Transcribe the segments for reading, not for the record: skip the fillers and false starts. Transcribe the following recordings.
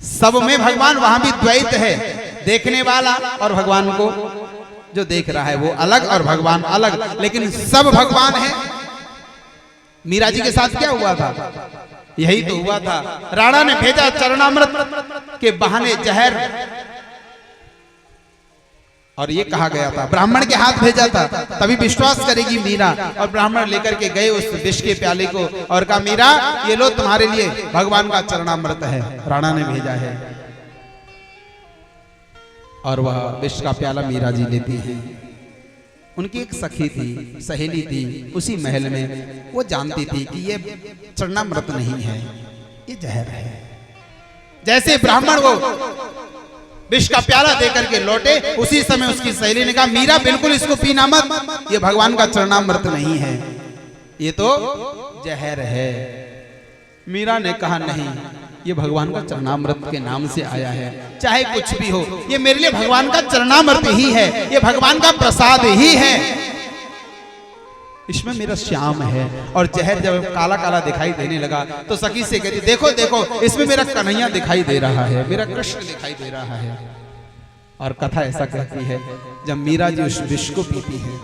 सब में भगवान, वहां भी द्वैत है, देखने वाला और भगवान को जो देख रहा है वो अलग और भगवान अलग, लेकिन सब भगवान है। मीरा जी के साथ क्या हुआ था? यही तो हुआ था। राणा ने भेजा चरणामृत के बहाने जहर, और ये कहा गया था ब्राह्मण के हाथ भेजा था तभी विश्वास करेगी मीरा, और ब्राह्मण लेकर के गए उस विष के प्याले को और कहा मीरा ये लो तुम्हारे लिए भगवान का चरणामृत है, राणा ने भेजा है। और वह विष का प्याला मीरा जी लेती है। उनकी एक सखी थी, सहेली थी उसी महल में, वो जानती थी कि ये चरणामृत नहीं है, ये जहर है। जैसे ब्राह्मण को विष का प्याला देकर के लौटे, उसी समय उसकी सहेली ने कहा मीरा बिल्कुल इसको पीना मत, ये भगवान का चरणामृत नहीं है, ये तो जहर है। मीरा ने कहा नहीं, ये भगवान का चरणामृत के नाम से आया है, चाहे कुछ भी हो ये मेरे लिए भगवान का चरणामृत ही है, ये भगवान का प्रसाद ही है, इसमें मेरा श्याम है। और जहर जब काला काला दिखाई देने लगा तो सखी से कहती देखो देखो इसमें मेरा कन्हैया दिखाई दे रहा है, मेरा कृष्ण दिखाई दे रहा है। और कथा ऐसा कहती है जब मीरा जी उस विष को पीती है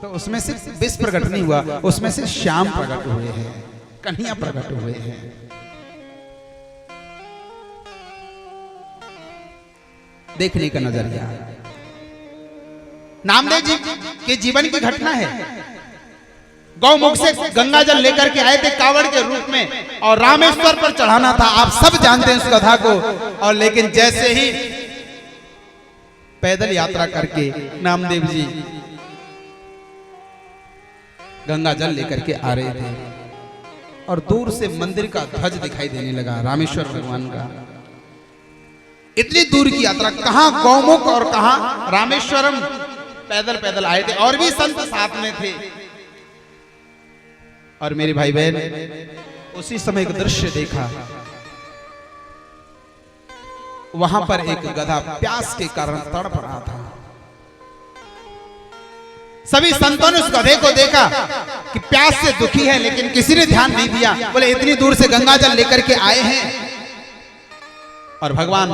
तो उसमें से विष प्रकट नहीं हुआ, उसमें से श्याम प्रकट हुए हैं, कन्हैया प्रकट हुए हैं। देखने का नजरिया नामदेव जी के जीवन की घटना है। गौमुख से गंगा जल लेकर के आए थे कावड़ के रूप में, और रामेश्वर पर चढ़ाना था, आप सब जानते हैं उस कथा को। और लेकिन जैसे ही पैदल यात्रा करके नामदेव जी गंगा जल लेकर के आ रहे थे और दूर से मंदिर का ध्वज दिखाई देने लगा, रामेश्वर भगवान का। इतनी दूर की यात्रा, कहां गौमुख और कहां रामेश्वरम, पैदल पैदल आए थे और भी संत साथ में थे। और मेरे भाई बहन उसी समय एक दृश्य देखा, वहां पर एक गधा प्यास के कारण तड़प रहा था। सभी संतों ने उस गधे को देखा कि प्यास से दुखी है, लेकिन किसी ने ध्यान नहीं दिया। बोले इतनी दूर से गंगा जल लेकर के आए हैं और भगवान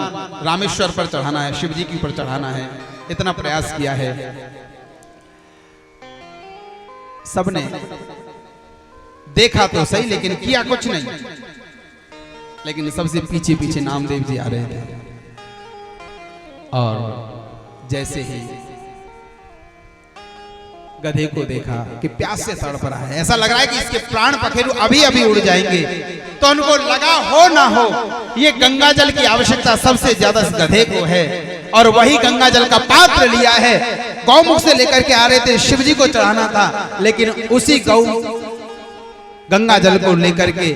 रामेश्वर पर चढ़ाना है, शिव जी की पर चढ़ाना है, इतना प्रयास किया है। सबने देखा तो सही लेकिन किया कुछ नहीं। लेकिन सबसे पीछे पीछे नामदेव जी आ रहे थे और जैसे ही गधे को देखा कि प्यास से तड़प रहा है, ऐसा लग रहा है कि इसके प्राण पखेरु अभी अभी उड़ जाएंगे, तो उनको लगा हो ना हो ये गंगा जल की आवश्यकता सबसे ज्यादा इस गधे को है। और वही गंगा जल का पात्र लिया है, गौमुख से लेकर के आ रहे थे, शिव जी को चढ़ाना था, लेकिन उसी गंगा जल को लेकर के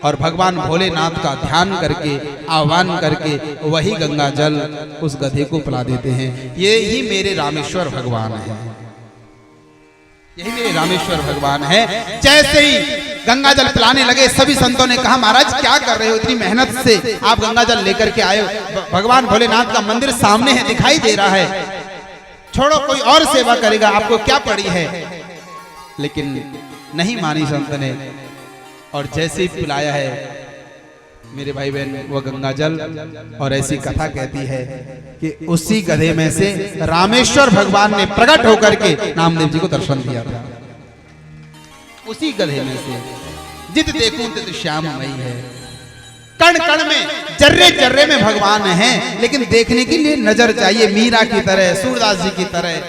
और भगवान भोलेनाथ का ध्यान करके आह्वान करके वही गंगा जल उस गधे को पिला देते हैं। ये ही मेरे रामेश्वर भगवान है, यही मेरे रामेश्वर भगवान है। जैसे ही गंगा जल पिलाने लगे, सभी संतों ने कहा महाराज क्या कर रहे हो, इतनी मेहनत से आप गंगा जल लेकर के आए हो, भगवान भोलेनाथ का मंदिर सामने है, दिखाई दे रहा है, छोड़ो कोई और सेवा करेगा, आपको क्या पड़ी है। लेकिन नहीं मानी संत ने, और जैसे ही पिलाया है मेरे भाई बहन वो गंगा जल, और ऐसी कथा कहती है कि उसी गधे में से रामेश्वर भगवान ने प्रकट होकर के नामदेव जी को दर्शन दिया था। उसी गधे में से जित देखूं तित श्याममयी है, कण कण में जर्रे जर्रे में भगवान है, लेकिन देखने के लिए नजर चाहिए, मीरा की तरह, सूरदास जी की तरह।